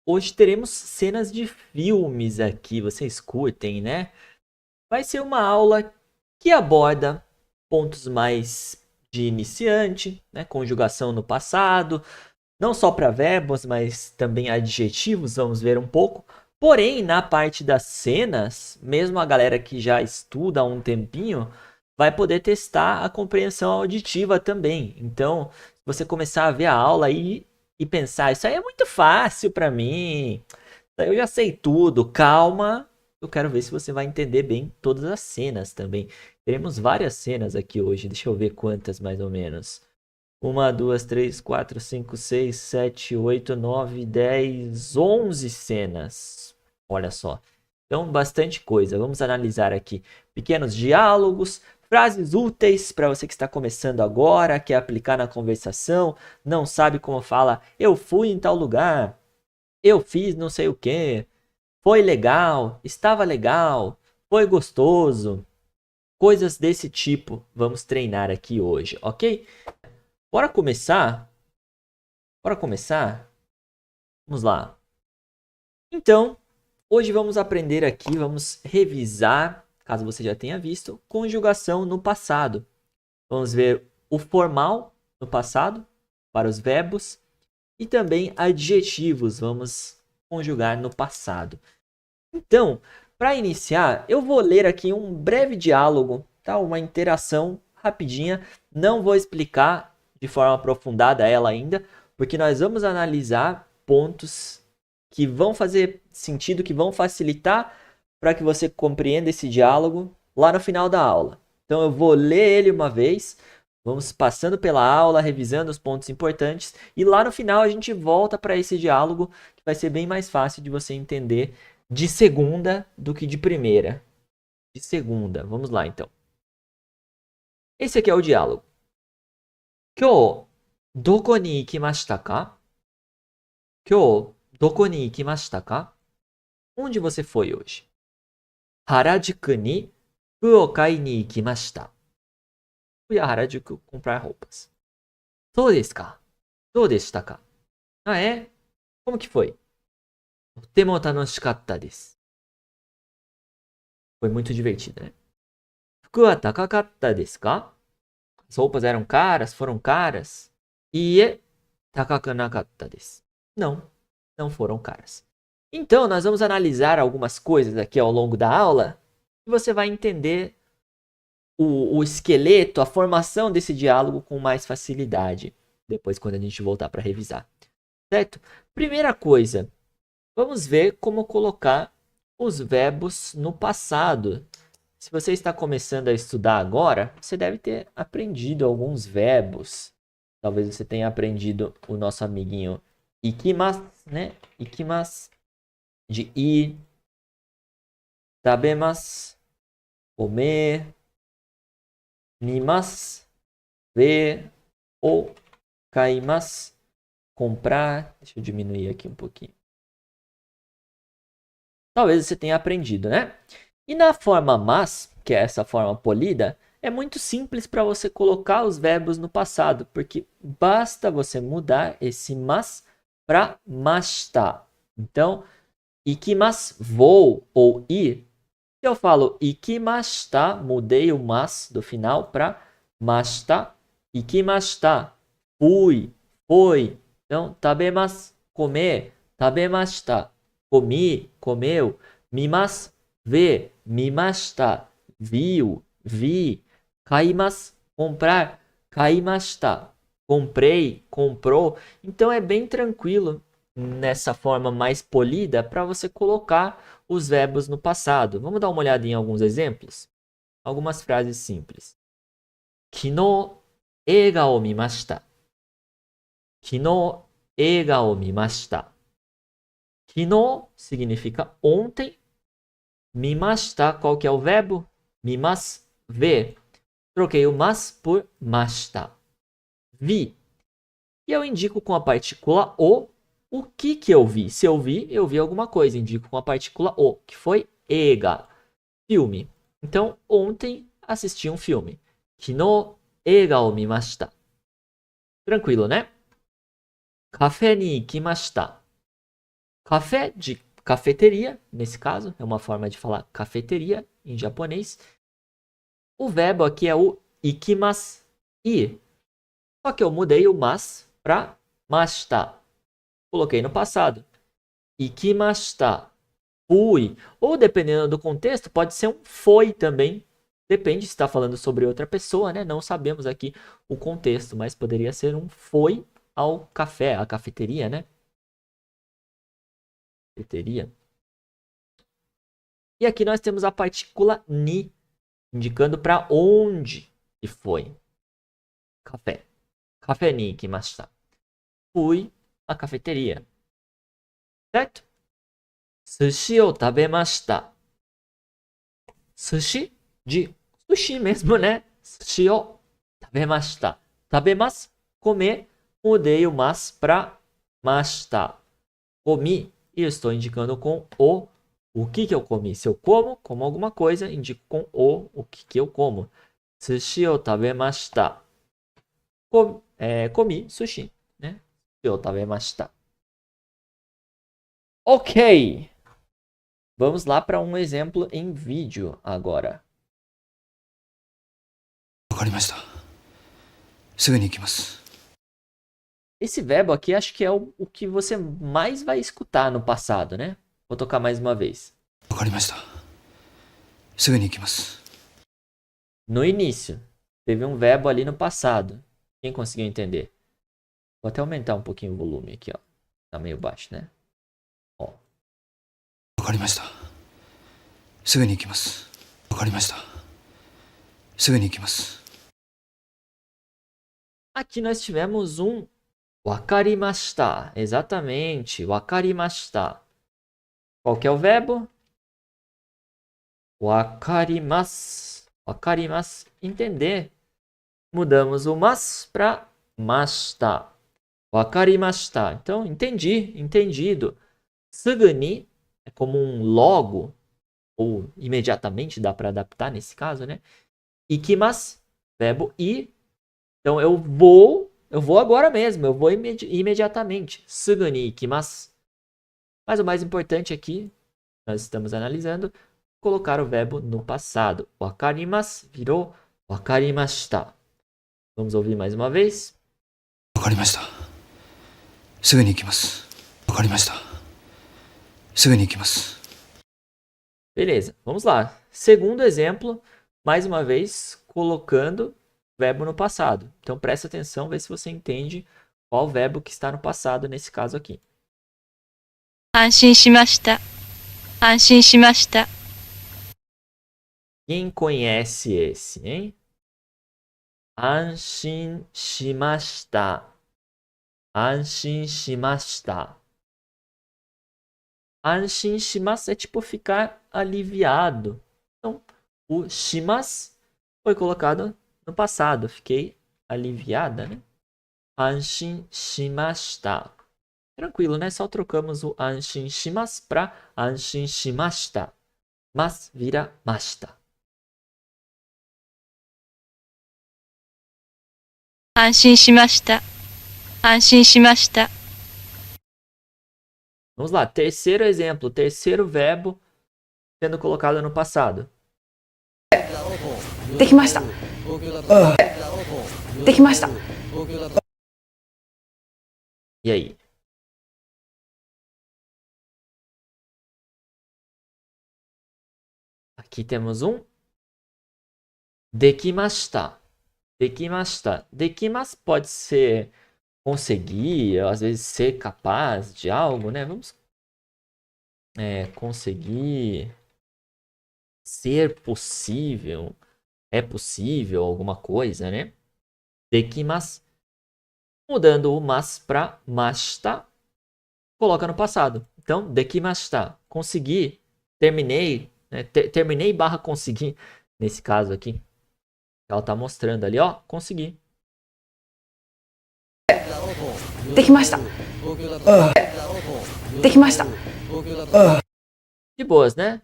Hoje teremos cenas de filmes aqui, vocês curtem, né? Vai ser uma aula que aborda pontos mais de iniciante, né? Conjugação no passado, não só para verbos, mas também adjetivos, vamos ver um pouco. Porém, na parte das cenas, mesmo a galera que já estuda há um tempinho, vai poder testar a compreensão auditiva também. Então, se você começar a ver a aula aí e pensar, isso aí é muito fácil para mim, isso aí eu já sei tudo, calma, eu quero ver se você vai entender bem todas as cenas também. Teremos várias cenas aqui hoje, deixa eu ver quantas mais ou menos. Uma, duas, três, quatro, cinco, seis, sete, oito, nove, 10, 11 cenas. Olha só. Então, bastante coisa. Vamos analisar aqui pequenos diálogos, frases úteis para você que está começando agora, quer aplicar na conversação, não sabe como fala, eu fui em tal lugar, eu fiz não sei o que, foi legal, estava legal, foi gostoso. Coisas desse tipo vamos treinar aqui hoje, ok? Bora começar? Bora começar? Vamos lá. Então, hoje vamos aprender aqui, vamos revisar, caso você já tenha visto, conjugação no passado. Vamos ver o formal no passado, para os verbos, e também adjetivos, vamos conjugar no passado. Então, para iniciar, eu vou ler aqui um breve diálogo, tá? Uma interação rapidinha. Não vou explicar de forma aprofundada ela ainda, porque nós vamos analisar pontos que vão fazer sentido, que vão facilitar para que você compreenda esse diálogo lá no final da aula. Então eu vou ler ele uma vez, vamos passando pela aula, revisando os pontos importantes e lá no final a gente volta para esse diálogo que vai ser bem mais fácil de você entender de segunda do que de primeira. De segunda. Vamos lá então. Esse aqui é o diálogo. 今日どこに行きましたか？今日どこに行きましたか？ Onde você foi hoje? 原宿に服を買いに行きました。Fui a Harajuku comprar roupas. そうですか。どうでしたか？ Ah, é? Como que foi? とても楽しかったです。Foi muito divertido, né? 服は高かったですか？ As roupas eram caras? Foram caras? いいえ、高くなかったです。Não, não foram caras. Então, nós vamos analisar algumas coisas aqui ao longo da aula e você vai entender o esqueleto, a formação desse diálogo com mais facilidade. Depois, quando a gente voltar para revisar. Certo? Primeira coisa, vamos ver como colocar os verbos no passado. Se você está começando a estudar agora, você deve ter aprendido alguns verbos. Talvez você tenha aprendido o nosso amiguinho ikimasu, né? Ikimasu, de ir, tabemas, comer, mimas, ver, ou kaimas, comprar. Deixa eu diminuir aqui um pouquinho. Talvez você tenha aprendido, né? E na forma mas, que é essa forma polida, é muito simples para você colocar os verbos no passado, porque basta você mudar esse mas para mashita. Então, ikimasu, vou ou ir. Se eu falo ikimashita, mudei o mas do final para mashita. Ikimashita, fui, foi. Então, tabemasu, comer, tabemashita, comi, comeu, mimasu, ver, mimashita, viu, vi, kaimasu, comprar, kaimashita, comprei, comprou. Então é bem tranquilo nessa forma mais polida para você colocar os verbos no passado. Vamos dar uma olhada em alguns exemplos? Algumas frases simples. 昨日映画を見ました。昨日映画を見ました。昨日 significa ontem. Mimashita, qual que é o verbo? Mimas, ver. Troquei o mas por mashita. Vi. E eu indico com a partícula o que eu vi. Se eu vi alguma coisa. Indico com a partícula o, que foi ega, filme. Então, ontem assisti um filme. Kino ega o mimashita. Tranquilo, né? Café ni ikimashita. Café de cafeteria, nesse caso, é uma forma de falar cafeteria em japonês. O verbo aqui é o ikimasu, ir. Só que eu mudei o mas para mashita. Coloquei no passado. Ikimashita. Fui. Ou dependendo do contexto, pode ser um foi também. Depende se está falando sobre outra pessoa, né? Não sabemos aqui o contexto, mas poderia ser um foi ao café, à cafeteria, né? Cafeteria. E aqui nós temos a partícula ni, indicando para onde que foi. Café. Café ni ikimashita. Fui à cafeteria. Certo? Sushi o tabemashita. Sushi de sushi mesmo, né? Sushi o tabemashita. Tabemasu, comer. Mudei o mas para mashita. Comi. E eu estou indicando com o que eu comi. Se eu como alguma coisa, indico com o que eu como. Sushi o tabemashita. Comi sushi, né? Sushi o tabemashita. Ok. Vamos lá para um exemplo em vídeo agora. Esse verbo aqui acho que é o que você mais vai escutar no passado, né? Vou tocar mais uma vez. No início, teve um verbo ali no passado. Quem conseguiu entender? Vou até aumentar um pouquinho o volume aqui, ó. Tá meio baixo, né? Ó. Aqui nós tivemos um wakarimashita. Exatamente, wakarimashita. Qual que é o verbo? Wakarimasu. Wakarimasu, entender. Mudamos o mas para mashita. Wakarimashita. Então, entendi, entendido. Suguni é como um logo, ou imediatamente, dá para adaptar nesse caso, né? Ikimasu, verbo ir. Então, eu vou agora mesmo, eu vou imediatamente. Suguni ikimasu. Mas o mais importante aqui, nós estamos analisando, colocar o verbo no passado. Wakarimasu virou wakarimashita. Vamos ouvir mais uma vez? Wakarimashita. Suguni ikimasu. Wakarimashita. Suguni ikimasu. Beleza, vamos lá. Segundo exemplo, mais uma vez, colocando verbo no passado. Então presta atenção, vê se você entende qual verbo que está no passado nesse caso aqui. Anshin-shimashita. Anshin-shimashita. Quem conhece esse, hein? Anshin-shimashita. Anshin-shimashita. Anshin-shimasu é tipo ficar aliviado. Então, o shimasu foi colocado no passado. Fiquei aliviada, né? Anshin-shimashita. Tranquilo, né? Só trocamos o anshin-shimasu para anshin-shimashita. Mas vira mashita. Anshin-shimashita. Anshin-shimashita. Vamos lá, terceiro exemplo, terceiro verbo sendo colocado no passado. Dekimashita. Dekimashita. E aí? Aqui temos um dekimashita. Dekimashita. Dekimasu pode ser conseguir, às vezes ser capaz de algo, né? Vamos conseguir, ser possível, é possível alguma coisa, né? Dekimasu. Mudando o mas para mashita, coloca no passado. Então, dekimashita, consegui, terminei, né? Terminei barra consegui, nesse caso aqui. Ela tá mostrando ali, ó, consegui. Dekimashita. Dekimashita. De boas, né?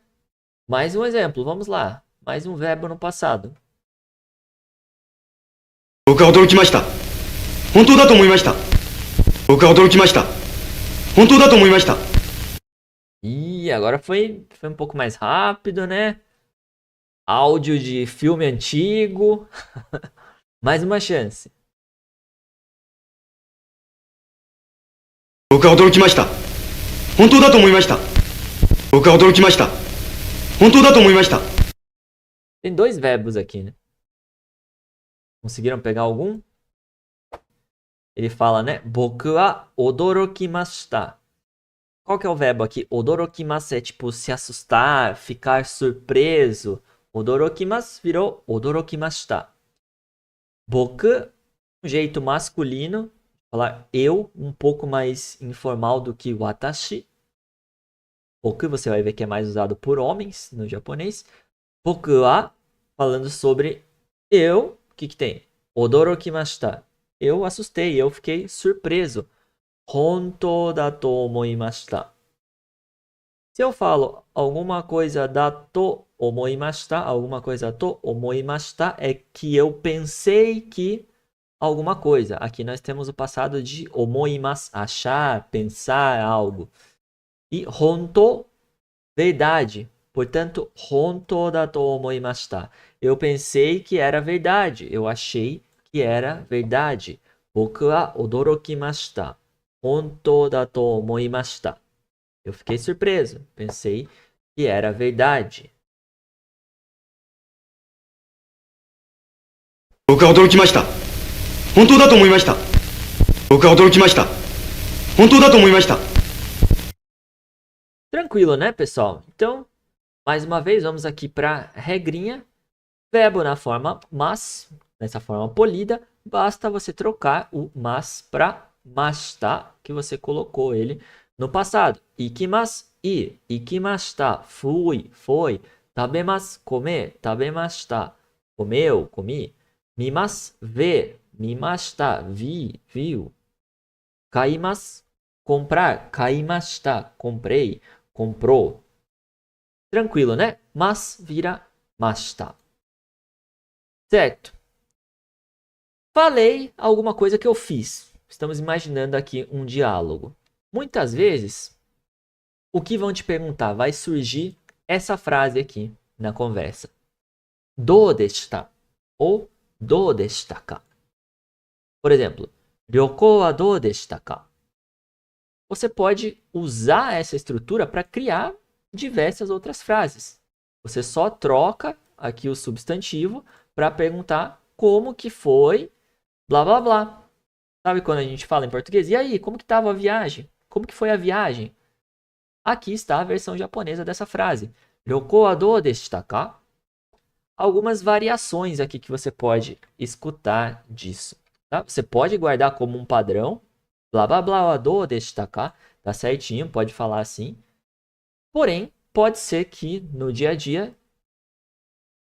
Mais um exemplo, vamos lá. Mais um verbo no passado. Ih, agora foi um pouco mais rápido, né? Áudio de filme antigo. Mais uma chance. 僕は驚きました。本当だと思いました。僕は驚きました。本当だと思いました。 Tem dois verbos aqui, né? Conseguiram pegar algum? Ele fala, né? Boku wa odorokimashita. Qual que é o verbo aqui? Odorokimasu é tipo se assustar, ficar surpreso. Odorokimasu virou odorokimashita. Boku, um jeito masculino. Falar eu, um pouco mais informal do que watashi. Boku você vai ver que é mais usado por homens no japonês. Boku wa, falando sobre eu, o que que tem? Odorokimashita. Eu assustei, eu fiquei surpreso. Hontou da to omoimashita. Se eu falo alguma coisa da to omoimashita, alguma coisa to omoimashita é que eu pensei que alguma coisa. Aqui nós temos o passado de omoimasu, achar, pensar algo. E honto, verdade. Portanto, hontou da to omoimashita. Eu pensei que era verdade. Eu achei que era verdade. Boku wa odorokimashita. Hontou da to omoimashita. Eu fiquei surpreso. Pensei que era verdade. 僕は驚きました。本当だと思いました。僕は驚きました。本当だと思いました。 Tranquilo, né, pessoal? Então, mais uma vez, vamos aqui para regrinha. Verbo na forma mas, nessa forma polida, basta você trocar o mas para mashita, que você colocou ele no passado. Ikimasu, ir. Ikimashita, fui, foi. Tabemasu, comer. Tabemashita, comeu, comi. Mimasu, ver. Mimashita, vi, viu. Kaimasu, comprar. Kaimashita, comprei, comprou. Tranquilo, né? Mas vira mashita. Certo. Falei alguma coisa que eu fiz. Estamos imaginando aqui um diálogo. Muitas vezes, o que vão te perguntar vai surgir essa frase aqui na conversa. Do deshita ou do deshita ka. Por exemplo, ryoko wa do deshita ka. Você pode usar essa estrutura para criar diversas outras frases. Você só troca aqui o substantivo para perguntar como que foi, blá blá blá. Sabe quando a gente fala em português? E aí, como que estava a viagem? Como que foi a viagem? Aqui está a versão japonesa dessa frase. Ryoko wa do deshita ka? Algumas variações aqui que você pode escutar disso. Tá? Você pode guardar como um padrão. Blá blá blá wa do deshita ka? Tá certinho, pode falar assim. Porém, pode ser que no dia a dia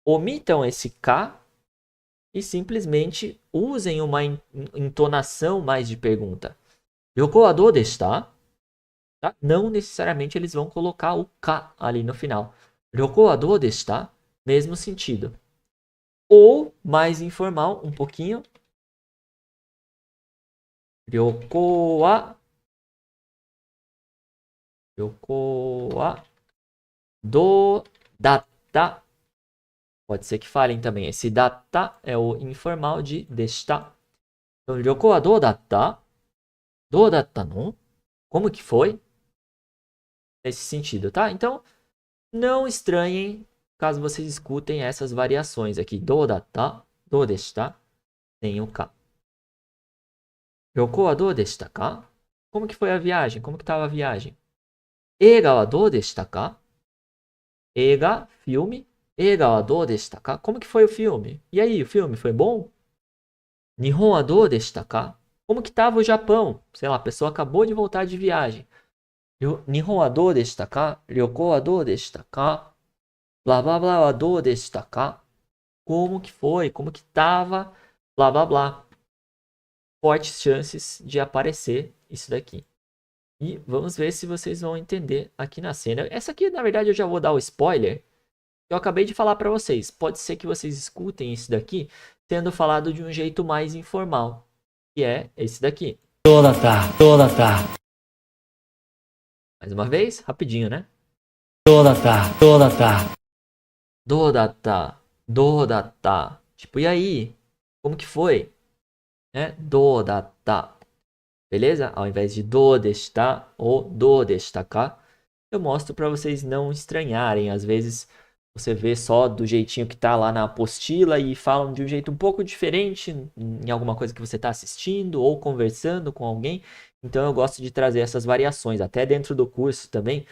omitam esse K e simplesmente usem uma entonação mais de pergunta. Ryoko wa do deshita? Tá? Não necessariamente eles vão colocar o K ali no final. Ryoko wa do deshita? Mesmo sentido. Ou, mais informal, um pouquinho. Ryoko wa do datta. Pode ser que falem também. Esse datta é o informal de deshita. Então, ryoko wa do datta? Do datta no? Como que foi? Nesse sentido, tá? Então, não estranhem caso vocês escutem essas variações aqui. Do datta, do deshita, tem o K. Ryoko wa do deshita ka? Como que foi a viagem? Como que estava a viagem? Eiga wa do deshita ka? Eiga, filme. Eiga wa do deshita ka? Como que foi o filme? E aí, o filme foi bom? Nihon wa do deshita ka? Como que estava o Japão? Sei lá, a pessoa acabou de voltar de viagem. Nihon wa do deshita ka? Ryoko wa do deshita ka? Blá blá blá wa do deshita ka? Como que foi? Como que estava? Blá blá blá. Fortes chances de aparecer isso daqui. E vamos ver se vocês vão entender aqui na cena. Essa aqui, na verdade, eu já vou dar o spoiler. Eu acabei de falar para vocês. Pode ser que vocês escutem isso daqui sendo falado de um jeito mais informal. Que é esse daqui. Toda tá. Mais uma vez, rapidinho, né? Dodatta. Tipo, e aí? Como que foi? Né? Dodatta. Beleza? Ao invés de do desta ou do destaka, eu mostro para vocês não estranharem. Às vezes você vê só do jeitinho que tá lá na apostila e falam de um jeito um pouco diferente em alguma coisa que você está assistindo ou conversando com alguém. Então eu gosto de trazer essas variações, até dentro do curso também.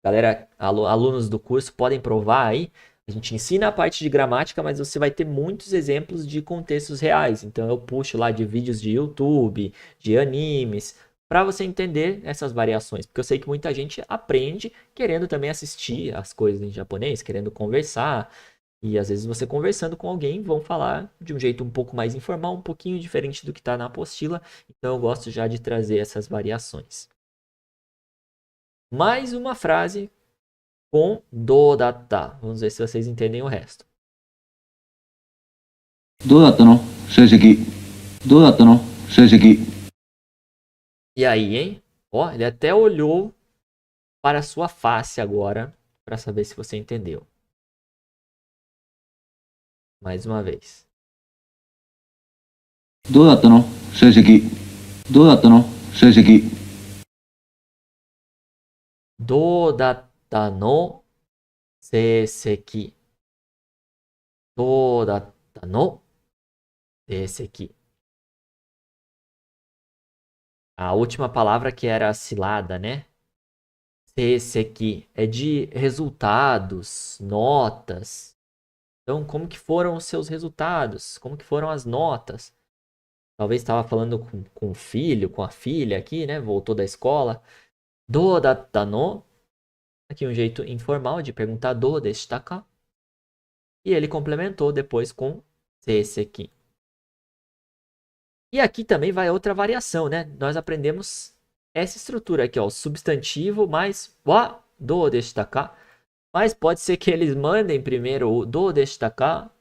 Galera, alunos do curso podem provar aí. A gente ensina a parte de gramática, mas você vai ter muitos exemplos de contextos reais. Então eu puxo lá de vídeos de YouTube, de animes, para você entender essas variações. Porque eu sei que muita gente aprende querendo também assistir as coisas em japonês, querendo conversar. E às vezes você conversando com alguém vão falar de um jeito um pouco mais informal, um pouquinho diferente do que está na apostila. Então eu gosto já de trazer essas variações. Mais uma frase com dodatta. Vamos ver se vocês entendem o resto. どうだったの成績。どうだったの成績。 E aí, hein? Ó, ele até olhou para a sua face agora para saber se você entendeu. Mais uma vez. どうだったの成績。どうだったの成績。 Dodatta no seiseki. Dodatta no seiseki. A última palavra que era a cilada, né? Seiseki é de resultados, notas. Então, como que foram os seus resultados? Como que foram as notas? Talvez estava falando com o filho, com a filha aqui, né? Voltou da escola. Dodatta no. Aqui um jeito informal de perguntar do destaka. E ele complementou depois com seiseki. E aqui também vai outra variação, né? Nós aprendemos essa estrutura aqui, ó. O substantivo mais wa do destaka. Mas pode ser que eles mandem primeiro o do destaka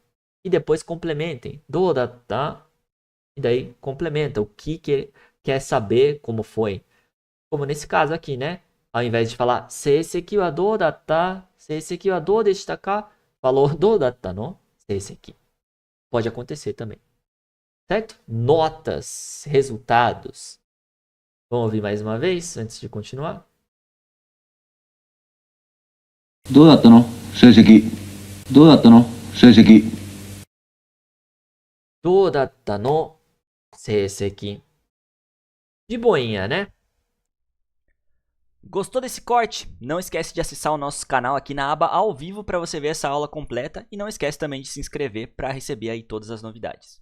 e depois complementem. Dodatta. E daí complementa o que quer saber como foi. Como nesse caso aqui, né? Ao invés de falar seiseki wa dou datta, seiseki wa dou deshita, falou dou datta no seiseki. Pode acontecer também. Certo? Notas, resultados. Vamos ouvir mais uma vez antes de continuar? どうだったの成績。どうだったの成績。 Dou datta no seiseki. De boinha, né? Gostou desse corte? Não esquece de acessar o nosso canal aqui na aba ao vivo para você ver essa aula completa e não esquece também de se inscrever para receber aí todas as novidades.